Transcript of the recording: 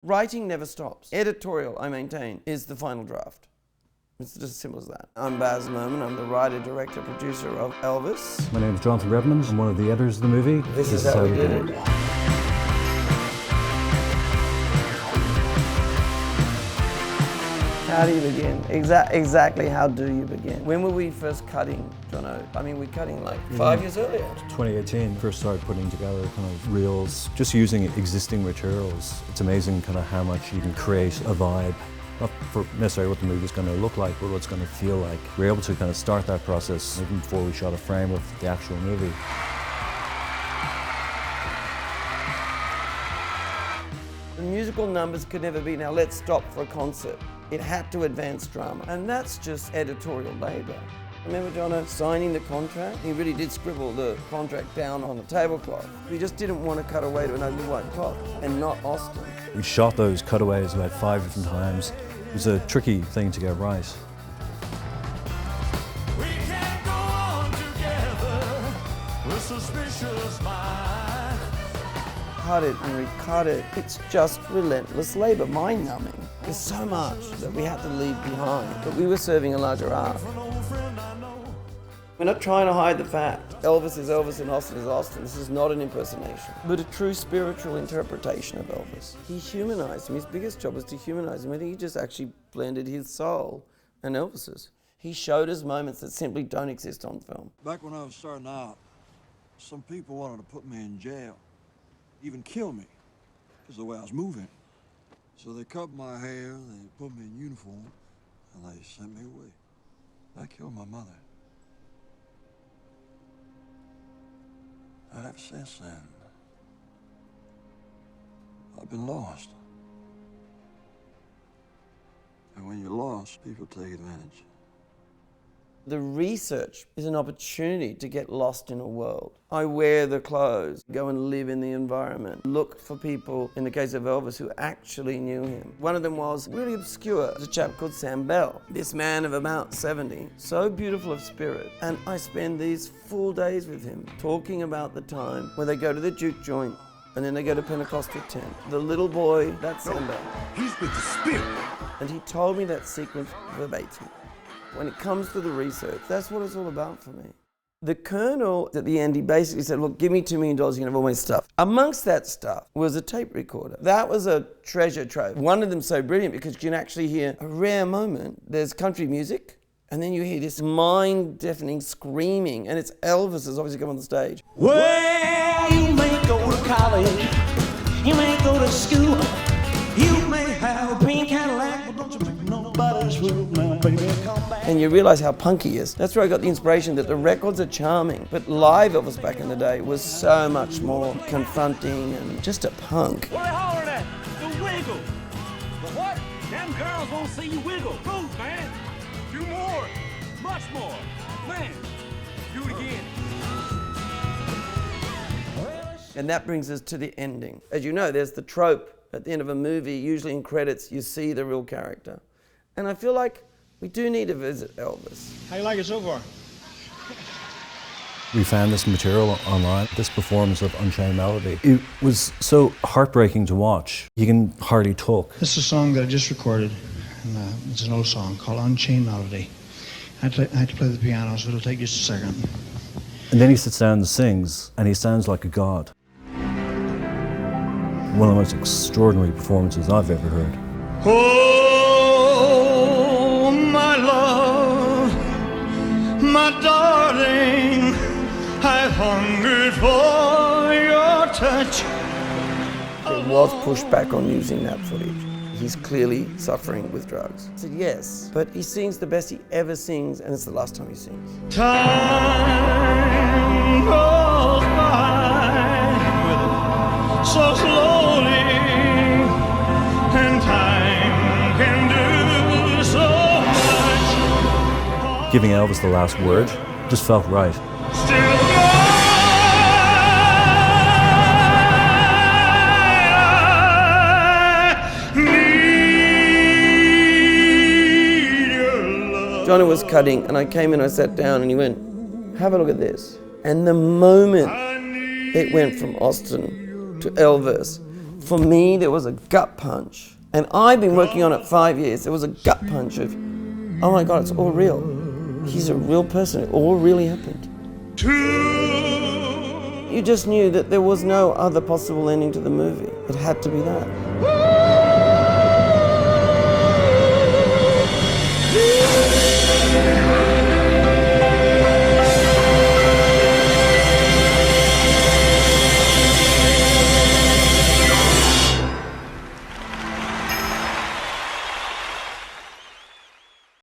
Writing never stops. Editorial, I maintain, is the final draft. It's just as simple as that. I'm Baz Luhrmann. I'm the writer, director, producer of Elvis. My name is Jonathan Redmond. I'm one of the editors of the movie. This is how we did it. How do you begin? Exactly how do you begin? When were we first cutting, Jono? I mean, we're cutting like 5 years earlier. 2018, first started putting together kind of reels, just using existing materials. It's amazing kind of how much you can create a vibe. Not for necessarily what the movie's going to look like, but what it's going to feel like. We're able to kind of start that process even before we shot a frame of the actual movie. The musical numbers could never be, now let's stop for a concert. It had to advance drama, and that's just editorial labor. Remember Jono signing the contract? He really did scribble the contract down on the tablecloth. He just didn't want to cut away to an ugly white clock, and not Austin. We shot those cutaways about 5 different times. It was a tricky thing to get right. We can't go on together with suspicious minds. Cut it and recut it. It's just relentless labor, mind-numbing. There's so much that we had to leave behind, but we were serving a larger art. We're not trying to hide the fact. Elvis is Elvis and Austin is Austin. This is not an impersonation, but a true spiritual interpretation of Elvis. He humanized him. His biggest job was to humanize him, and he just actually blended his soul and Elvis's. He showed us moments that simply don't exist on film. Back when I was starting out, some people wanted to put me in jail, even kill me, because of the way I was moving. So they cut my hair, they put me in uniform, and they sent me away. I killed my mother. And ever since then, I've been lost. And when you're lost, people take advantage. The research is an opportunity to get lost in a world. I wear the clothes, go and live in the environment, look for people, in the case of Elvis, who actually knew him. One of them was really obscure. There's a chap called Sam Bell, this man of about 70, so beautiful of spirit. And I spend these full days with him, talking about the time where they go to the juke joint, and then they go to Pentecostal tent. The little boy, that's Sam Bell. He's with the spirit. And he told me that sequence verbatim. When it comes to the research, that's what it's all about for me. The Colonel, at the end, he basically said, look, give me $2 million, you can have all my stuff. Amongst that stuff was a tape recorder. That was a treasure trove. One of them so brilliant because you can actually hear a rare moment. There's country music, and then you hear this mind-deafening screaming, and it's Elvis has obviously come on the stage. Well, you may go to college, you may go to school, you may have a pink Cadillac, but don't you make nobody's rule now, baby, come back. And you realize how punk he is. That's where I got the inspiration that the records are charming, but live Elvis back in the day was so much more confronting and just a punk. What are they hollering at? The wiggle. The what? Them girls won't see you wiggle. Move, man. Do more. Much more. Man, do it again. And that brings us to the ending. As you know, there's the trope at the end of a movie, usually in credits, you see the real character. And I feel like we do need to visit Elvis. How you like it so far? We found this material online, this performance of Unchained Melody. It was so heartbreaking to watch. You can hardly talk. This is a song that I just recorded, and it's an old song called Unchained Melody. I had to play the piano, so it'll take just a second. And then he sits down and sings, and he sounds like a god. One of the most extraordinary performances I've ever heard. Oh, my love, my darling, I've hungered for your touch. There was pushback on using that footage. He's clearly suffering with drugs. I said, yes, but he sings the best he ever sings, and it's the last time he sings. Time goes by so slowly, and time can do so much. Giving Elvis the last word just felt right. Still Johnny was cutting, and I came in, I sat down, and he went, have a look at this. And the moment it went from Austin to Elvis, For me, there was a gut punch. And I've been working on it 5 years. There was a gut punch of, oh my God, it's all real. He's a real person. It all really happened. You just knew that there was no other possible ending to the movie. It had to be that.